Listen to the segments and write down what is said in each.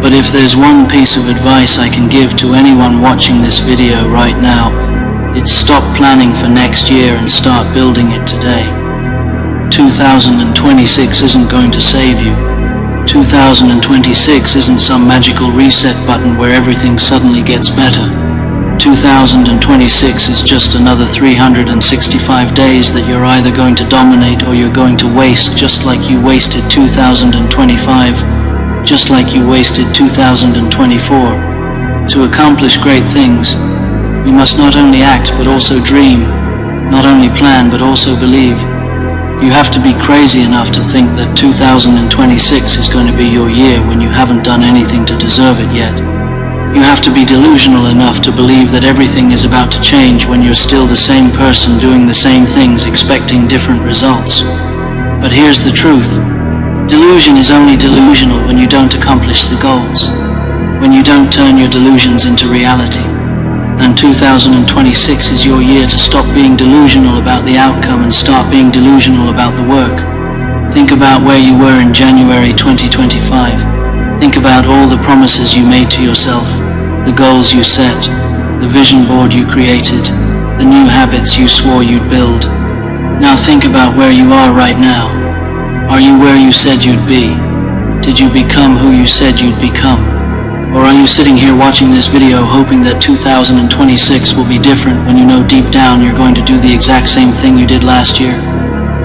But if there's one piece of advice I can give to anyone watching this video right now, it's stop planning for next year and start building it today. 2026 isn't going to save you. 2026 isn't some magical reset button where everything suddenly gets better. 2026 is just another 365 days that you're either going to dominate or you're going to waste, just like you wasted 2025, just like you wasted 2024. To accomplish great things, we must not only act but also dream, not only plan but also believe. You have to be crazy enough to think that 2026 is going to be your year when you haven't done anything to deserve it yet. You have to be delusional enough to believe that everything is about to change when you're still the same person doing the same things expecting different results. But here's the truth. Delusion is only delusional when you don't accomplish the goals, when you don't turn your delusions into reality. And 2026 is your year to stop being delusional about the outcome and start being delusional about the work. Think about where you were in January 2025. Think about all the promises you made to yourself, the goals you set, the vision board you created, the new habits you swore you'd build. Now think about where you are right now. Are you where you said you'd be? Did you become who you said you'd become? Or are you sitting here watching this video hoping that 2026 will be different when you know deep down you're going to do the exact same thing you did last year?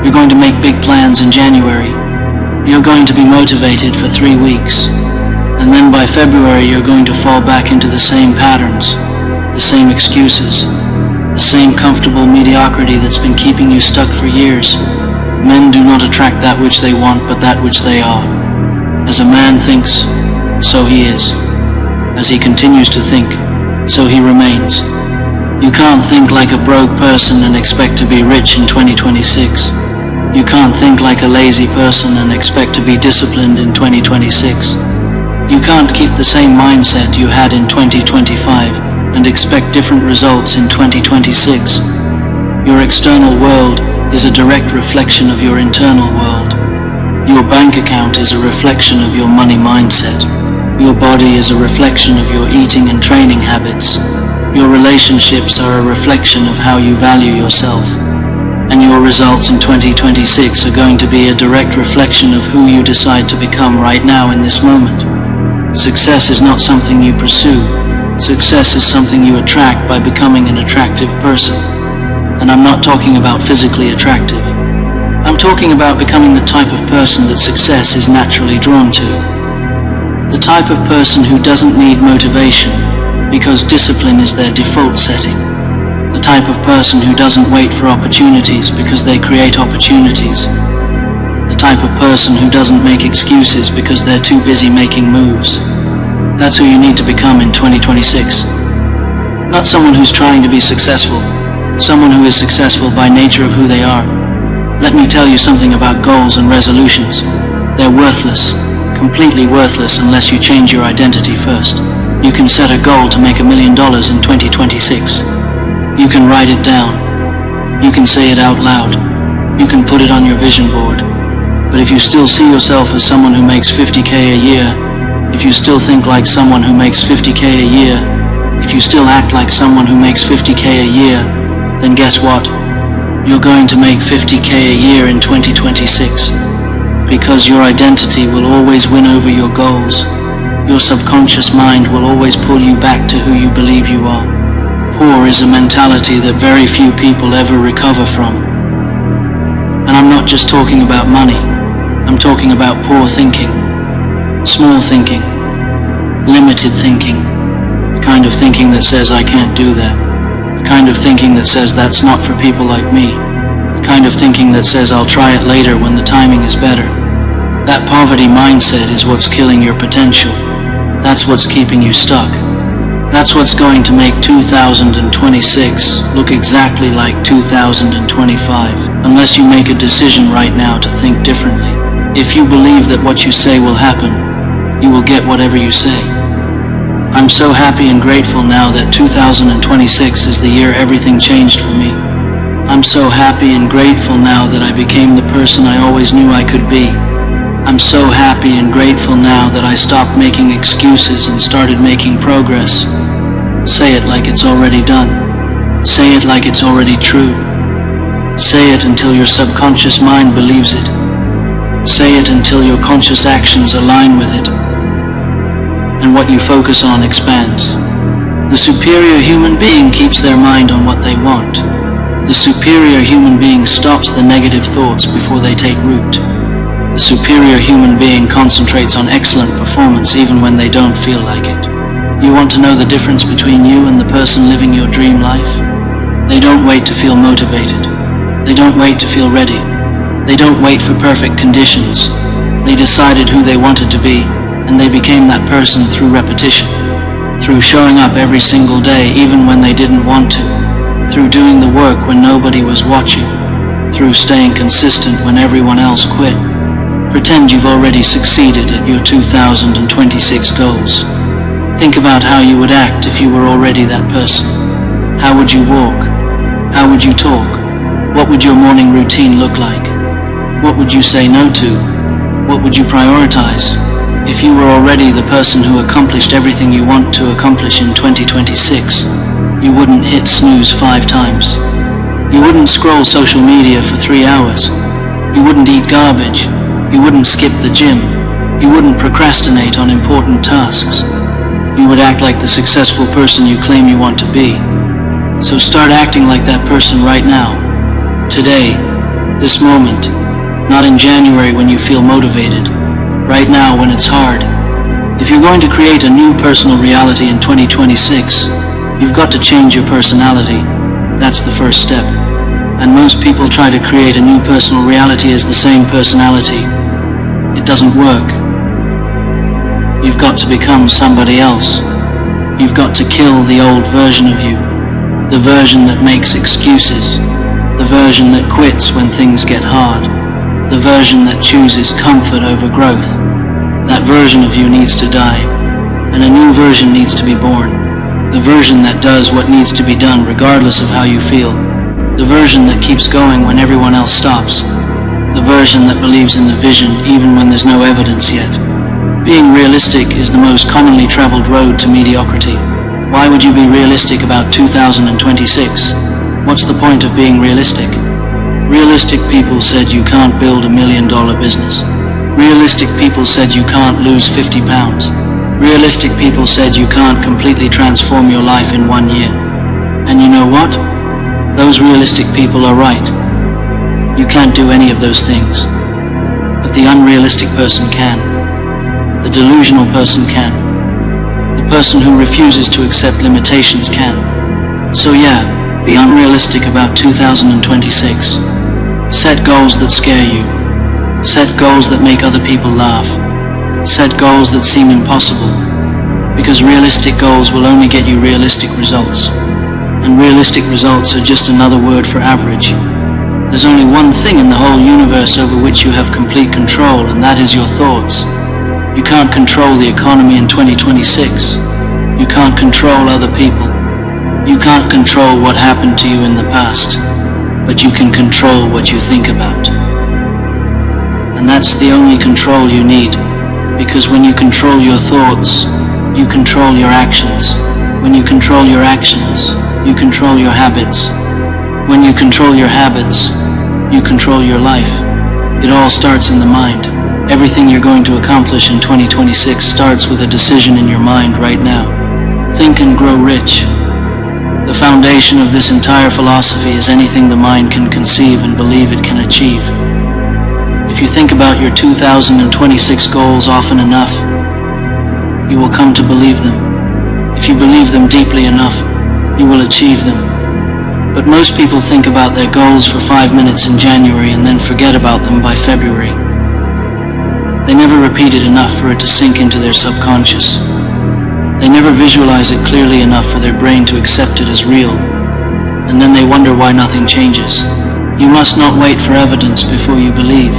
You're going to make big plans in January. You're going to be motivated for 3 weeks. And then by February you're going to fall back into the same patterns, the same excuses, the same comfortable mediocrity that's been keeping you stuck for years. Men do not attract that which they want but that which they are. As a man thinks, so he is. As he continues to think, so he remains. You can't think like a broke person and expect to be rich in 2026. You can't think like a lazy person and expect to be disciplined in 2026. You can't keep the same mindset you had in 2025 and expect different results in 2026. Your external world is a direct reflection of your internal world. Your bank account is a reflection of your money mindset. Your body is a reflection of your eating and training habits. Your relationships are a reflection of how you value yourself. And your results in 2026 are going to be a direct reflection of who you decide to become right now in this moment. Success is not something you pursue. Success is something you attract by becoming an attractive person. And I'm not talking about physically attractive. I'm talking about becoming the type of person that success is naturally drawn to. The type of person who doesn't need motivation because discipline is their default setting. The type of person who doesn't wait for opportunities because they create opportunities. The type of person who doesn't make excuses because they're too busy making moves. That's who you need to become in 2026. Not someone who's trying to be successful, someone who is successful by nature of who they are. Let me tell you something about goals and resolutions. They're worthless. Completely worthless unless you change your identity first. You can set a goal to make $1 million in 2026. You can write it down. You can say it out loud. You can put it on your vision board. But if you still see yourself as someone who makes $50K a year, if you still think like someone who makes $50K a year, if you still act like someone who makes $50K a year, then guess what? You're going to make $50K a year in 2026. Because your identity will always win over your goals. Your subconscious mind will always pull you back to who you believe you are. Poor is a mentality that very few people ever recover from. And I'm not just talking about money. I'm talking about poor thinking, small thinking, limited thinking, the kind of thinking that says I can't do that, the kind of thinking that says that's not for people like me, the kind of thinking that says I'll try it later when the timing is better. That poverty mindset is what's killing your potential. That's what's keeping you stuck. That's what's going to make 2026 look exactly like 2025, unless you make a decision right now to think differently. If you believe that what you say will happen, you will get whatever you say. I'm so happy and grateful now that 2026 is the year everything changed for me. I'm so happy and grateful now that I became the person I always knew I could be. I'm so happy and grateful now that I stopped making excuses and started making progress. Say it like it's already done. Say it like it's already true. Say it until your subconscious mind believes it. Say it until your conscious actions align with it, and what you focus on expands. The superior human being keeps their mind on what they want. The superior human being stops the negative thoughts before they take root. The superior human being concentrates on excellent performance even when they don't feel like it. You want to know the difference between you and the person living your dream life? They don't wait to feel motivated. They don't wait to feel ready. They don't wait for perfect conditions. They decided who they wanted to be, and they became that person through repetition, through showing up every single day even when they didn't want to, through doing the work when nobody was watching, through staying consistent when everyone else quit. Pretend you've already succeeded at your 2026 goals. Think about how you would act if you were already that person. How would you walk? How would you talk? What would your morning routine look like? What would you say no to? What would you prioritize? If you were already the person who accomplished everything you want to accomplish in 2026, you wouldn't hit snooze 5 times. You wouldn't scroll social media for 3 hours. You wouldn't eat garbage. You wouldn't skip the gym. You wouldn't procrastinate on important tasks. You would act like the successful person you claim you want to be. So start acting like that person right now. Today. This moment. Not in January when you feel motivated. Right now when it's hard. If you're going to create a new personal reality in 2026, you've got to change your personality. That's the first step. And most people try to create a new personal reality as the same personality. It doesn't work. You've got to become somebody else. You've got to kill the old version of you. The version that makes excuses. The version that quits when things get hard. The version that chooses comfort over growth. That version of you needs to die, and a new version needs to be born. The version that does what needs to be done regardless of how you feel. The version that keeps going when everyone else stops. The version that believes in the vision even when there's no evidence yet. Being realistic is the most commonly traveled road to mediocrity. Why would you be realistic about 2026? What's the point of being realistic? Realistic people said you can't build $1 million business. Realistic people said you can't lose 50 pounds. Realistic people said you can't completely transform your life in 1 year. And you know what? Those realistic people are right. You can't do any of those things. But the unrealistic person can. The delusional person can. The person who refuses to accept limitations can. So yeah, be unrealistic about 2026. Set goals that scare you. Set goals that make other people laugh. Set goals that seem impossible. Because realistic goals will only get you realistic results. And realistic results are just another word for average. There's only one thing in the whole universe over which you have complete control, and that is your thoughts. You can't control the economy in 2026. You can't control other people. You can't control what happened to you in the past. But you can control what you think about. And that's the only control you need, because when you control your thoughts, you control your actions. When you control your actions, you control your habits. When you control your habits, you control your life. It all starts in the mind. Everything you're going to accomplish in 2026 starts with a decision in your mind right now. Think and grow rich. The foundation of this entire philosophy is anything the mind can conceive and believe it can achieve. If you think about your 2026 goals often enough, you will come to believe them. If you believe them deeply enough, you will achieve them. But most people think about their goals for 5 minutes in January and then forget about them by February. They never repeat it enough for it to sink into their subconscious. They never visualize it clearly enough for their brain to accept it as real. And then they wonder why nothing changes. You must not wait for evidence before you believe.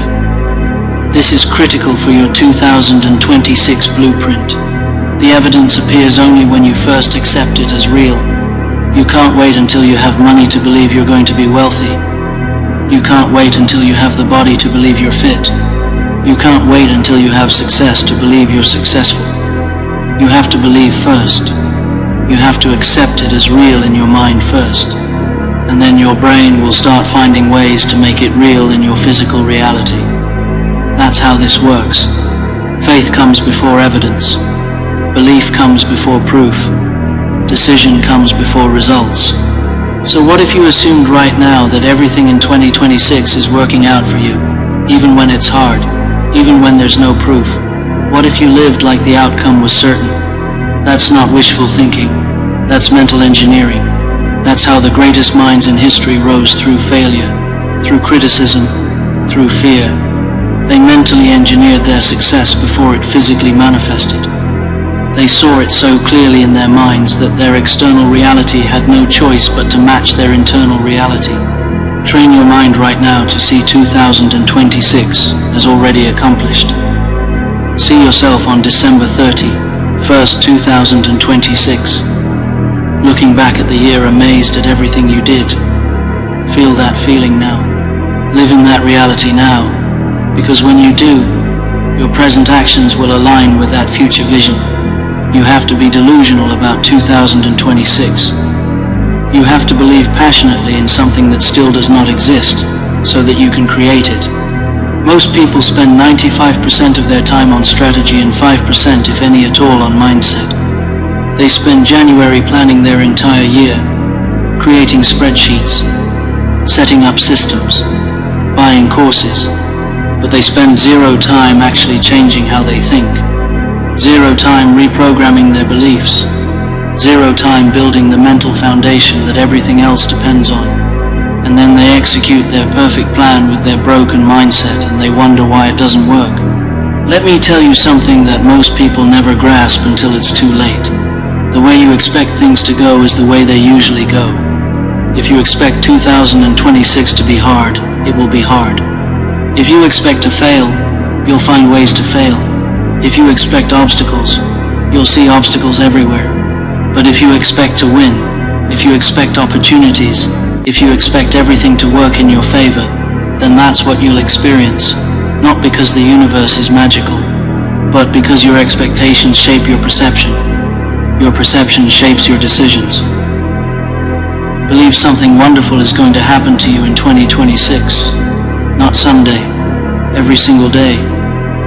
This is critical for your 2026 blueprint. The evidence appears only when you first accept it as real. You can't wait until you have money to believe you're going to be wealthy. You can't wait until you have the body to believe you're fit. You can't wait until you have success to believe you're successful. You have to believe first. You have to accept it as real in your mind first. And then your brain will start finding ways to make it real in your physical reality. That's how this works. Faith comes before evidence. Belief comes before proof. Decision comes before results. So what if you assumed right now that everything in 2026 is working out for you, even when it's hard, even when there's no proof? What if you lived like the outcome was certain? That's not wishful thinking. That's mental engineering. That's how the greatest minds in history rose through failure, through criticism, through fear. They mentally engineered their success before it physically manifested. They saw it so clearly in their minds that their external reality had no choice but to match their internal reality. Train your mind right now to see 2026 as already accomplished. See yourself on December 31st, 2026. Looking back at the year amazed at everything you did. Feel that feeling now. Live in that reality now. Because when you do, your present actions will align with that future vision. You have to be delusional about 2026. You have to believe passionately in something that still does not exist, so that you can create it. Most people spend 95% of their time on strategy and 5%, if any at all, on mindset. They spend January planning their entire year, creating spreadsheets, setting up systems, buying courses, but they spend zero time actually changing how they think, zero time reprogramming their beliefs, zero time building the mental foundation that everything else depends on, and then they execute their perfect plan with their broken mindset and they wonder why it doesn't work. Let me tell you something that most people never grasp until it's too late. The way you expect things to go is the way they usually go. If you expect 2026 to be hard, it will be hard. If you expect to fail, you'll find ways to fail. If you expect obstacles, you'll see obstacles everywhere. But if you expect to win, if you expect opportunities, if you expect everything to work in your favor, then that's what you'll experience. Not because the universe is magical, but because your expectations shape your perception. Your perception shapes your decisions. Believe something wonderful is going to happen to you in 2026. Not someday, every single day.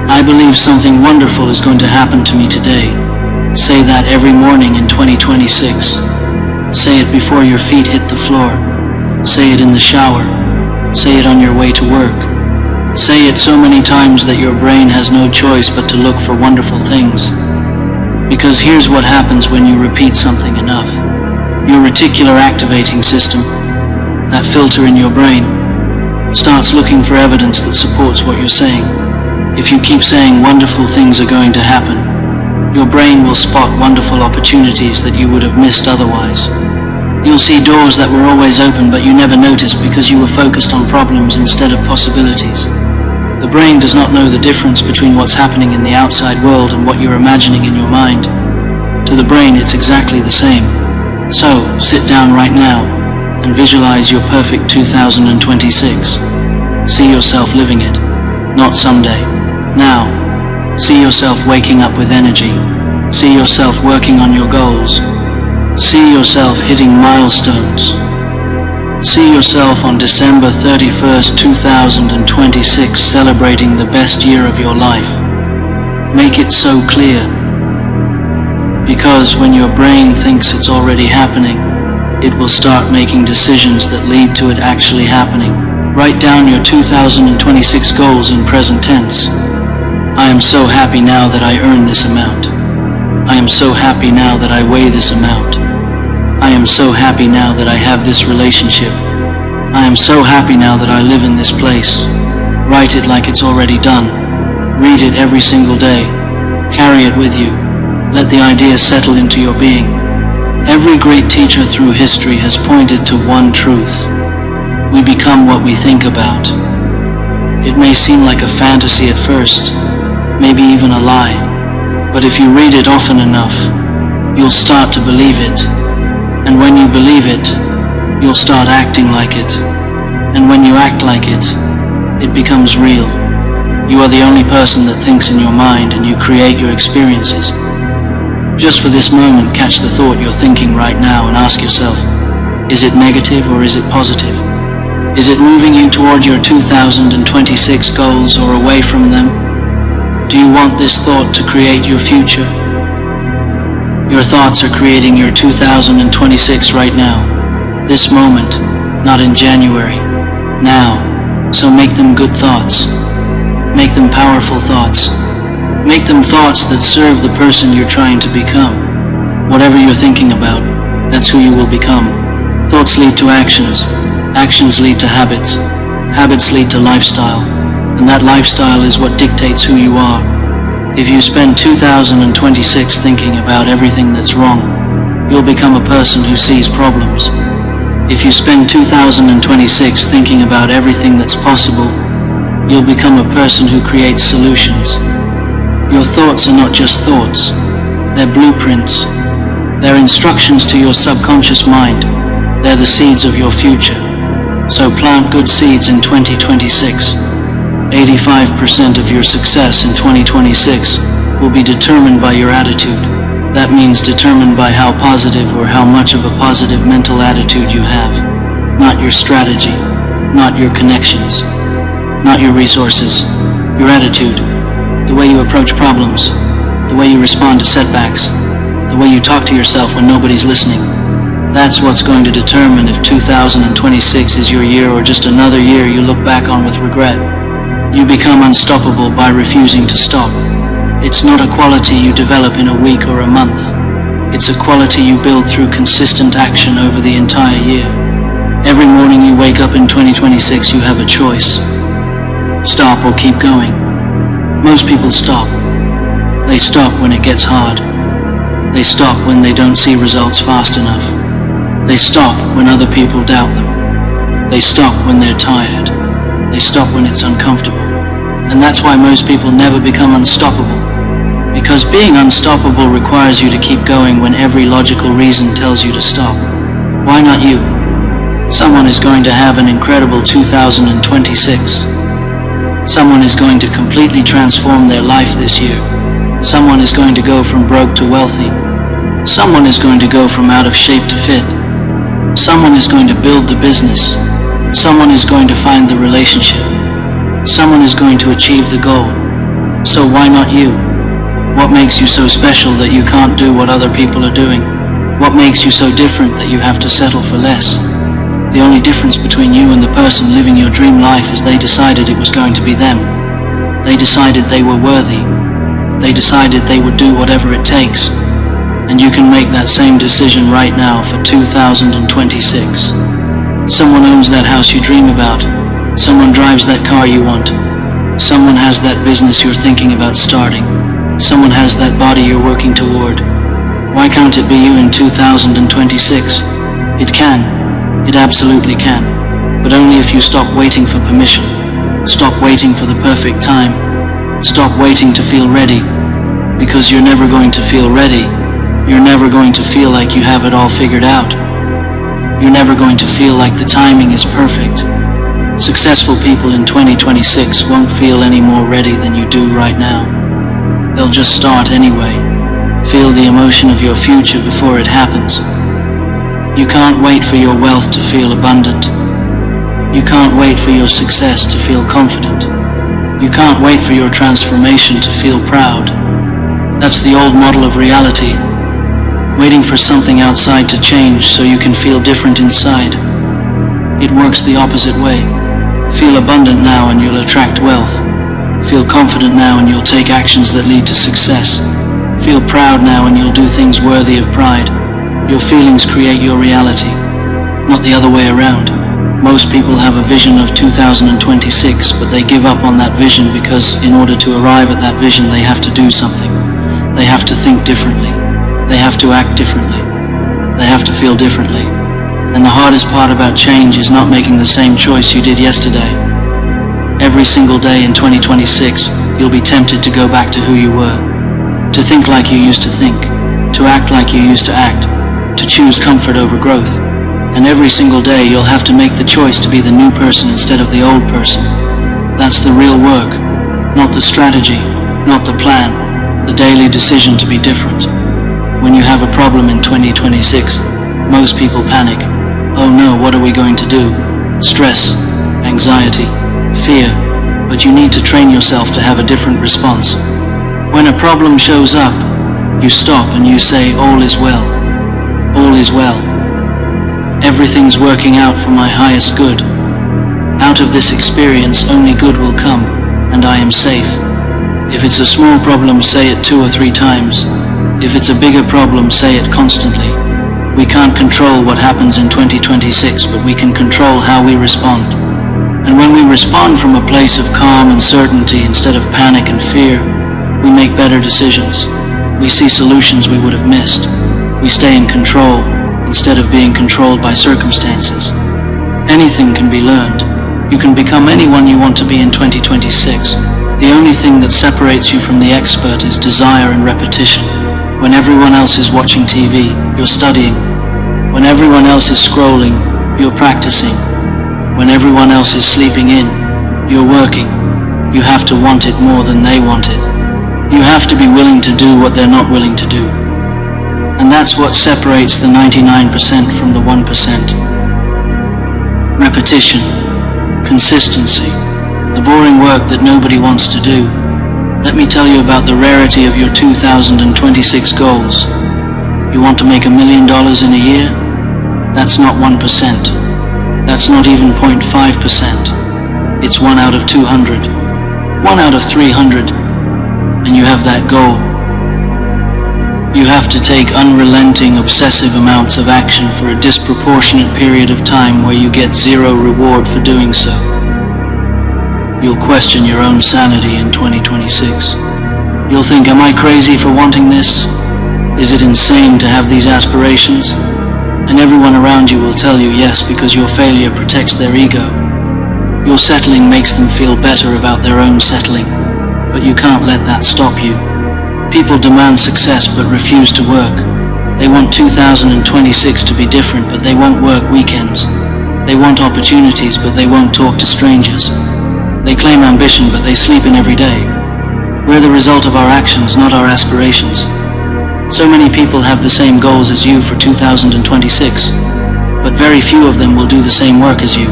I believe something wonderful is going to happen to me today. Say that every morning in 2026. Say it before your feet hit the floor. Say it in the shower. Say it on your way to work. Say it so many times that your brain has no choice but to look for wonderful things. Because here's what happens when you repeat something enough. Your reticular activating system, that filter in your brain, starts looking for evidence that supports what you're saying. If you keep saying wonderful things are going to happen, your brain will spot wonderful opportunities that you would have missed otherwise. You'll see doors that were always open but you never noticed because you were focused on problems instead of possibilities. The brain does not know the difference between what's happening in the outside world and what you're imagining in your mind. To the brain, it's exactly the same. So, sit down right now and visualize your perfect 2026. See yourself living it, not someday. Now, see yourself waking up with energy. See yourself working on your goals. See yourself hitting milestones. See yourself on December 31st, 2026 celebrating the best year of your life. Make it so clear. Because when your brain thinks it's already happening, it will start making decisions that lead to it actually happening. Write down your 2026 goals in present tense. I am so happy now that I earn this amount. I am so happy now that I weigh this amount. I am so happy now that I have this relationship. I am so happy now that I live in this place. Write it like it's already done. Read it every single day. Carry it with you. Let the idea settle into your being. Every great teacher through history has pointed to one truth. We become what we think about. It may seem like a fantasy at first, maybe even a lie, but if you read it often enough, you'll start to believe it. And when you believe it, you'll start acting like it. And when you act like it, it becomes real. You are the only person that thinks in your mind, and you create your experiences. Just for this moment, catch the thought you're thinking right now and ask yourself, is it negative or is it positive? Is it moving you toward your 2026 goals or away from them? Do you want this thought to create your future? Your thoughts are creating your 2026 right now, this moment, not in January, now. So make them good thoughts. Make them powerful thoughts. Make them thoughts that serve the person you're trying to become. Whatever you're thinking about, that's who you will become. Thoughts lead to actions. Actions lead to habits. Habits lead to lifestyle. And that lifestyle is what dictates who you are. If you spend 2026 thinking about everything that's wrong, you'll become a person who sees problems. If you spend 2026 thinking about everything that's possible, you'll become a person who creates solutions. Your thoughts are not just thoughts. They're blueprints. They're instructions to your subconscious mind. They're the seeds of your future. So plant good seeds in 2026. 85% of your success in 2026 will be determined by your attitude. That means determined by how positive or how much of a positive mental attitude you have. Not your strategy, not your connections, not your resources, your attitude, the way you approach problems, the way you respond to setbacks, the way you talk to yourself when nobody's listening. That's what's going to determine if 2026 is your year or just another year you look back on with regret. You become unstoppable by refusing to stop. It's not a quality you develop in a week or a month. It's a quality you build through consistent action over the entire year. Every morning you wake up in 2026, you have a choice. Stop or keep going. Most people stop. They stop when it gets hard. They stop when they don't see results fast enough. They stop when other people doubt them. They stop when they're tired. They stop when it's uncomfortable. And that's why most people never become unstoppable. Because being unstoppable requires you to keep going when every logical reason tells you to stop. Why not you? Someone is going to have an incredible 2026. Someone is going to completely transform their life this year. Someone is going to go from broke to wealthy. Someone is going to go from out of shape to fit. Someone is going to build the business. Someone is going to find the relationship. Someone is going to achieve the goal. So why not you? What makes you so special that you can't do what other people are doing? What makes you so different that you have to settle for less? The only difference between you and the person living your dream life is they decided it was going to be them. They decided they were worthy. They decided they would do whatever it takes. And you can make that same decision right now for 2026. Someone owns that house you dream about. Someone drives that car you want. Someone has that business you're thinking about starting. Someone has that body you're working toward. Why can't it be you in 2026? It can. It absolutely can. But only if you stop waiting for permission. Stop waiting for the perfect time. Stop waiting to feel ready. Because you're never going to feel ready. You're never going to feel like you have it all figured out. You're never going to feel like the timing is perfect. Successful people in 2026 won't feel any more ready than you do right now. They'll just start anyway. Feel the emotion of your future before it happens. You can't wait for your wealth to feel abundant. You can't wait for your success to feel confident. You can't wait for your transformation to feel proud. That's the old model of reality. Waiting for something outside to change so you can feel different inside. It works the opposite way. Feel abundant now and you'll attract wealth. Feel confident now and you'll take actions that lead to success. Feel proud now and you'll do things worthy of pride. Your feelings create your reality, not the other way around. Most people have a vision of 2026, but they give up on that vision because in order to arrive at that vision they have to do something. They have to think differently. They have to act differently. They have to feel differently. And the hardest part about change is not making the same choice you did yesterday. Every single day in 2026, you'll be tempted to go back to who you were. To think like you used to think. To act like you used to act. To choose comfort over growth. And every single day you'll have to make the choice to be the new person instead of the old person. That's the real work. Not the strategy, not the plan, the daily decision to be different. When you have a problem in 2026, most people panic. Oh no, what are we going to do? Stress, anxiety, fear. But you need to train yourself to have a different response. When a problem shows up, you stop and you say, all is well. All is well. Everything's working out for my highest good. Out of this experience, only good will come, and I am safe. If it's a small problem, say it 2 or 3 times. If it's a bigger problem, say it constantly. We can't control what happens in 2026, but we can control how we respond. And when we respond from a place of calm and certainty instead of panic and fear, we make better decisions. We see solutions we would have missed. We stay in control instead of being controlled by circumstances. Anything can be learned. You can become anyone you want to be in 2026. The only thing that separates you from the expert is desire and repetition. When everyone else is watching TV, you're studying. When everyone else is scrolling, you're practicing. When everyone else is sleeping in, you're working. You have to want it more than they want it. You have to be willing to do what they're not willing to do. And that's what separates the 99% from the 1%. Repetition, consistency, the boring work that nobody wants to do. Let me tell you about the rarity of your 2026 goals. You want to make $1 million in a year? That's not 1%. That's not even 0.5%. It's 1 out of 200. 1 out of 300. And you have that goal. You have to take unrelenting, obsessive amounts of action for a disproportionate period of time where you get 0 reward for doing so. You'll question your own sanity in 2026. You'll think, am I crazy for wanting this? Is it insane to have these aspirations? And everyone around you will tell you yes, because your failure protects their ego. Your settling makes them feel better about their own settling, but you can't let that stop you. People demand success but refuse to work. They want 2026 to be different, but they won't work weekends. They want opportunities, but they won't talk to strangers. They claim ambition, but they sleep in every day. We're the result of our actions, not our aspirations. So many people have the same goals as you for 2026, but very few of them will do the same work as you,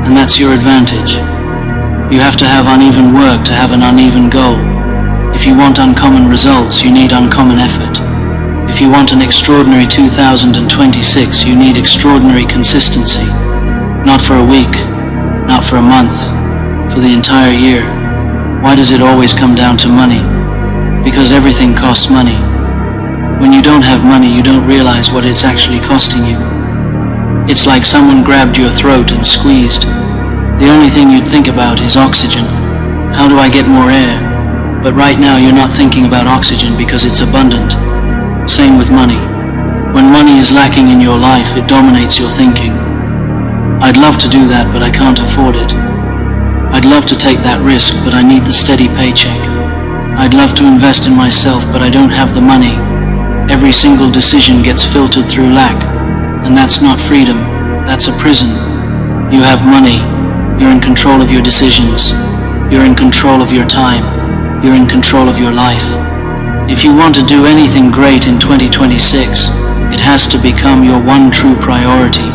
and that's your advantage. You have to have uneven work to have an uneven goal. If you want uncommon results, you need uncommon effort. If you want an extraordinary 2026, you need extraordinary consistency. Not for a week, not for a month, for the entire year. Why does it always come down to money? Because everything costs money. When you don't have money, you don't realize what it's actually costing you. It's like someone grabbed your throat and squeezed. The only thing you'd think about is oxygen. How do I get more air? But right now you're not thinking about oxygen because it's abundant. Same with money. When money is lacking in your life, it dominates your thinking. I'd love to do that, but I can't afford it. I'd love to take that risk, but I need the steady paycheck. I'd love to invest in myself, but I don't have the money. Every single decision gets filtered through lack, and that's not freedom, that's a prison. You have money, you're in control of your decisions, you're in control of your time, you're in control of your life. If you want to do anything great in 2026, it has to become your one true priority.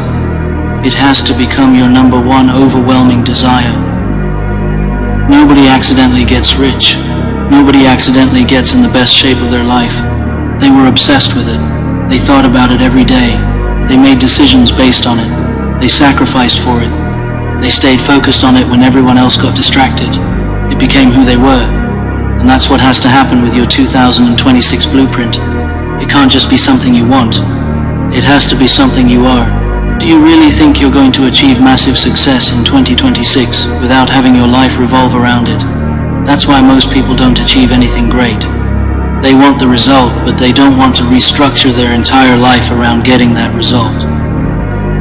It has to become your number one overwhelming desire. Nobody accidentally gets rich. Nobody accidentally gets in the best shape of their life. They were obsessed with it. They thought about it every day. They made decisions based on it. They sacrificed for it. They stayed focused on it when everyone else got distracted. It became who they were. And that's what has to happen with your 2026 blueprint. It can't just be something you want. It has to be something you are. Do you really think you're going to achieve massive success in 2026 without having your life revolve around it? That's why most people don't achieve anything great. They want the result, but they don't want to restructure their entire life around getting that result.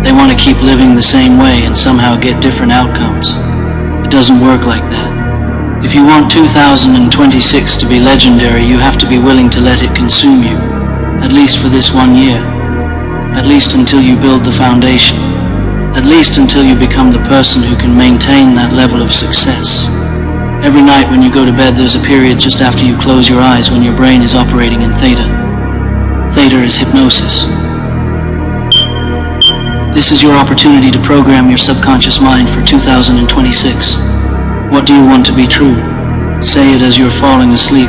They want to keep living the same way and somehow get different outcomes. It doesn't work like that. If you want 2026 to be legendary, you have to be willing to let it consume you, at least for this 1 year. At least until you build the foundation. At least until you become the person who can maintain that level of success. Every night when you go to bed, there's a period just after you close your eyes when your brain is operating in theta. Theta is hypnosis. This is your opportunity to program your subconscious mind for 2026. What do you want to be true? Say it as you're falling asleep.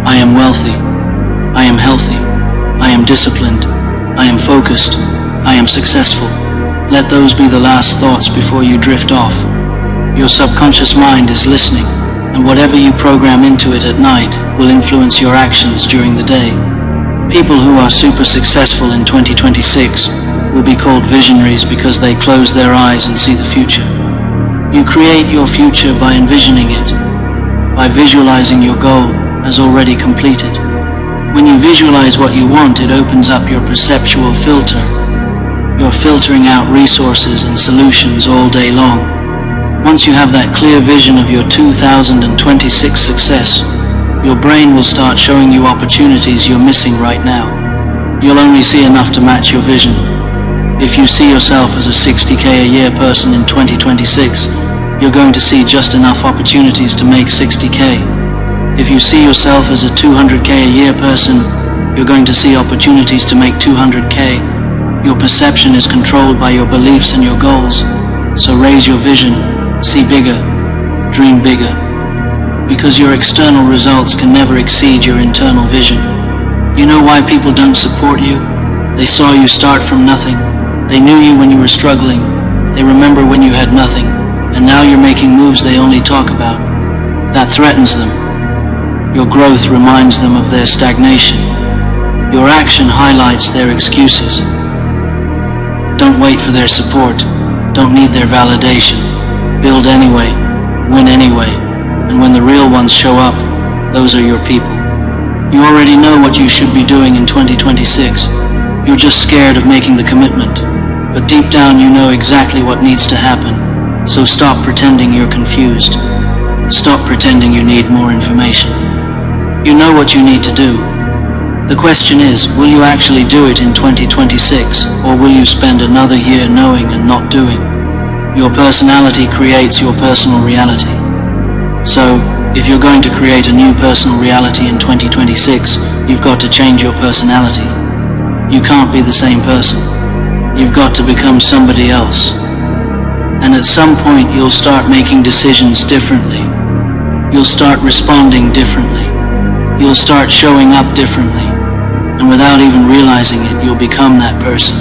I am wealthy. I am healthy. I am disciplined. I am focused. I am successful. Let those be the last thoughts before you drift off. Your subconscious mind is listening, and whatever you program into it at night will influence your actions during the day. People who are super successful in 2026 will be called visionaries because they close their eyes and see the future. You create your future by envisioning it, by visualizing your goal as already completed. When you visualize what you want, it opens up your perceptual filter. You're filtering out resources and solutions all day long. Once you have that clear vision of your 2026 success, your brain will start showing you opportunities you're missing right now. You'll only see enough to match your vision. If you see yourself as a 60K a year person in 2026, you're going to see just enough opportunities to make 60K. If you see yourself as a 200K a year person, you're going to see opportunities to make 200K. Your perception is controlled by your beliefs and your goals. So raise your vision, see bigger, dream bigger. Because your external results can never exceed your internal vision. You know why people don't support you? They saw you start from nothing. They knew you when you were struggling. They remember when you had nothing. And now you're making moves they only talk about. That threatens them. Your growth reminds them of their stagnation. Your action highlights their excuses. Don't wait for their support. Don't need their validation. Build anyway. Win anyway. And when the real ones show up, those are your people. You already know what you should be doing in 2026. You're just scared of making the commitment. But deep down you know exactly what needs to happen. So stop pretending you're confused. Stop pretending you need more information. You know what you need to do. The question is, will you actually do it in 2026, or will you spend another year knowing and not doing? Your personality creates your personal reality. So, if you're going to create a new personal reality in 2026, you've got to change your personality. You can't be the same person. You've got to become somebody else. And at some point you'll start making decisions differently. You'll start responding differently. You'll start showing up differently. And without even realizing it, you'll become that person.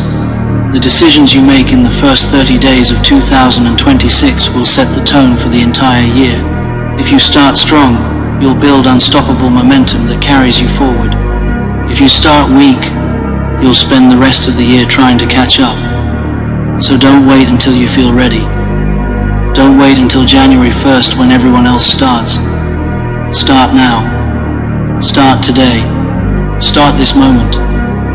The decisions you make in the first 30 days of 2026 will set the tone for the entire year. If you start strong, you'll build unstoppable momentum that carries you forward. If you start weak, you'll spend the rest of the year trying to catch up. So don't wait until you feel ready. Don't wait until January 1st when everyone else starts. Start now. Start today. Start this moment.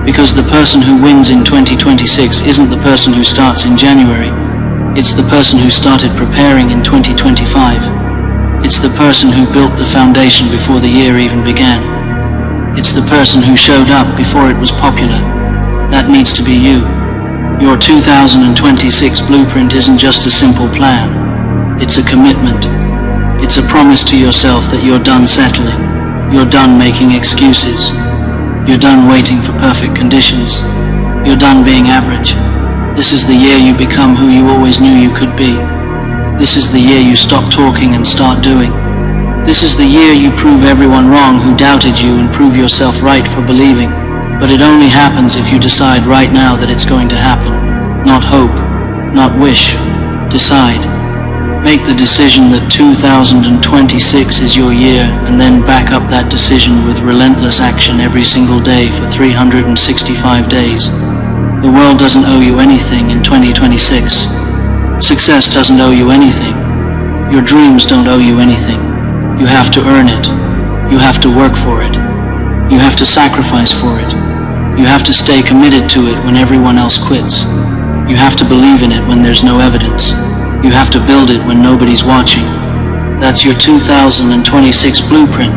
Because the person who wins in 2026 isn't the person who starts in January. It's the person who started preparing in 2025. It's the person who built the foundation before the year even began. It's the person who showed up before it was popular. That needs to be you. Your 2026 blueprint isn't just a simple plan. It's a commitment. It's a promise to yourself that you're done settling. You're done making excuses. You're done waiting for perfect conditions. You're done being average. This is the year you become who you always knew you could be. This is the year you stop talking and start doing. This is the year you prove everyone wrong who doubted you and prove yourself right for believing. But it only happens if you decide right now that it's going to happen. Not hope, not wish. Decide. Make the decision that 2026 is your year, and then back up that decision with relentless action every single day for 365 days. The world doesn't owe you anything in 2026. Success doesn't owe you anything. Your dreams don't owe you anything. You have to earn it. You have to work for it. You have to sacrifice for it. You have to stay committed to it when everyone else quits. You have to believe in it when there's no evidence. You have to build it when nobody's watching. That's your 2026 blueprint.